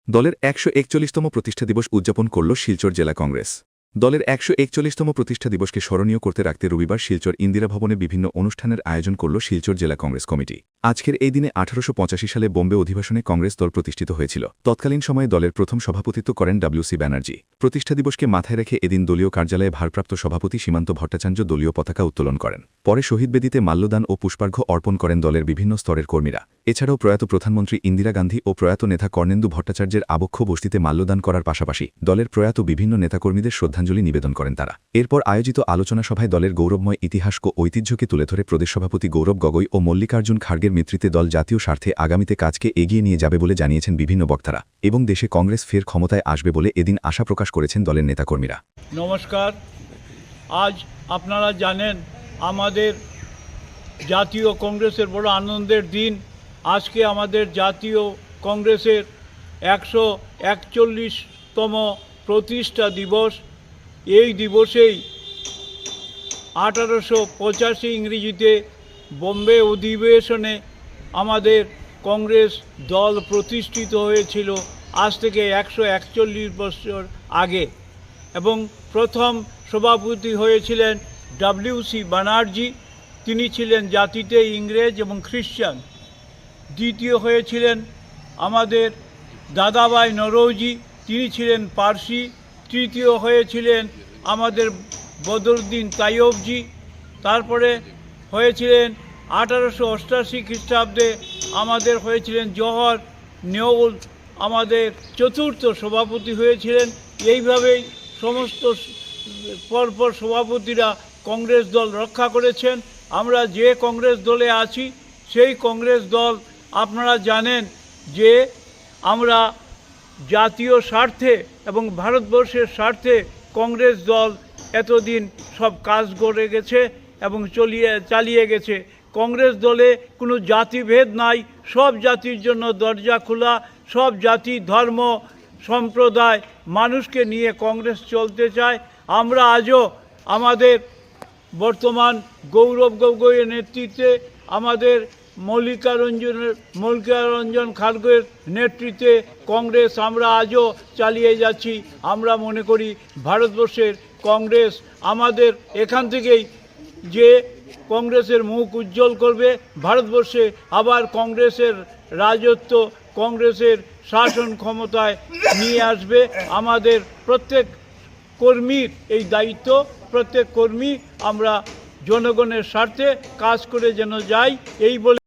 দলের ১৪১তম প্রতিষ্ঠা দিবস উদযাপন করল শিলচর জেলা কংগ্রেস। দলের ১৪১তম প্রতিষ্ঠা দিবসকে স্মরণীয় করতে রাখতে রবিবার শিলচর ইন্দিরা ভবনে বিভিন্ন অনুষ্ঠানের আয়োজন করল শিলচর জেলা কংগ্রেস কমিটি। আজকের এই দিনে ১৮৮৫ সালে বোম্বে অধিবেশনে কংগ্রেস দল প্রতিষ্ঠিত হয়েছিল। তৎকালীন সময়ে দলের প্রথম সভাপতিত্ব করেন ডব্লিউসি ব্যানার্জি। প্রতিষ্ঠা দিবসকে মাথায় রেখে এদিন দলীয় কার্যালয়ে ভারপ্রাপ্ত সভাপতি সীমান্ত ভট্টাচার্য দলীয় পতাকা উত্তোলন করেন। পরে শহীদ বেদিতে মাল্যদান ও পুষ্পার্ঘ্য অর্পণ করেন দলের বিভিন্ন স্তরের কর্মীরা। এছাড়াও প্রয়াত প্রধানমন্ত্রী ইন্দিরা গান্ধী ও প্রয়াত নেতা কর্ণেন্দু ভট্টাচার্যের আবক্ষ বস্তিতে মাল্যদান করার পাশাপাশি দলের প্রয়াত বিভিন্ন নেতাকর্মীদের শ্রদ্ধাঞ্জলি নিবেদন করেন তারা। এরপর আয়োজিত আলোচনা সভায় দলের গৌরবময় ইতিহাস ও ঐতিহ্যকে তুলে ধরে প্রদেশ সভাপতি গৌরব গগৈ ও মল্লিকার্জুন খাড়গের নেতৃত্বে দল জাতীয় স্বার্থে আগামীতে কাজকে এগিয়ে নিয়ে যাবে বলে জানিয়েছেন বিভিন্ন বক্তারা এবং দেশে কংগ্রেস ফের ক্ষমতায় আসবে বলে এদিন আশা প্রকাশ করেছেন দলের নেতাকর্মীরা। নমস্কার। আজ আপনারা জানেন আমাদের জাতীয় কংগ্রেসের বড় আনন্দের দিন। আজকে আমাদের জাতীয় কংগ্রেসের ১৪১তম প্রতিষ্ঠা দিবস। এই দিবসেই ১৮৮৫ ইংরেজিতে বোম্বে অধিবেশনে আমাদের কংগ্রেস দল প্রতিষ্ঠিত হয়েছিল, আজ থেকে ১৪১ বছর আগে। এবং প্রথম সভাপতি হয়েছিলেন ডব্লিউসি ব্যানার্জি, তিনি ছিলেন জাতিতে ইংরেজ এবং খ্রিস্টান। দ্বিতীয় হয়েছিলেন আমাদের দাদাভাই নরৌজি, তিনি ছিলেন পার্সি। তৃতীয় হয়েছিলেন আমাদের বদরুদ্দিন তাইয়বজি। তারপরে হয়েছিলেন ১৮৮৮ খ্রিস্টাব্দে আমাদের হয়েছিলেন জওহর নেউল, আমাদের চতুর্থ সভাপতি হয়েছিলেন। এইভাবেই সমস্ত পরপর সভাপতিরা কংগ্রেস দল রক্ষা করেছেন। আমরা যে কংগ্রেস দলে আছি সেই কংগ্রেস দল, আপনারা জানেন যে আমরা জাতীয় স্বার্থে এবং ভারতবর্ষের স্বার্থে কংগ্রেস দল এতদিন সব কাজ করে গেছে এবং চালিয়ে গেছে। কংগ্রেস দলে কোনো জাতিভেদ নাই, সব জাতির জন্য দরজা খোলা। সব জাতি, ধর্ম, সম্প্রদায়, মানুষকে নিয়ে কংগ্রেস চলতে চায়। আমরা আজও আমাদের বর্তমান গৌরব গগৈয়ের নেতৃত্বে, আমাদের মল্লিকারঞ্জন খাড়গের নেতৃত্বে কংগ্রেস আমরা আজও চালিয়ে যাচ্ছি। আমরা মনে করি ভারতবর্ষের কংগ্রেস আমাদের এখান থেকেই যে কংগ্রেসের মুখ উজ্জ্বল করবে, ভারতবর্ষে আবার কংগ্রেসের রাজত্ব, কংগ্রেসের শাসন ক্ষমতায় নিয়ে আসবে। আমাদের প্রত্যেক কর্মীর এই দায়িত্ব, প্রত্যেক কর্মী আমরা জনগণের স্বার্থে কাজ করে যেন যাই, এই বলে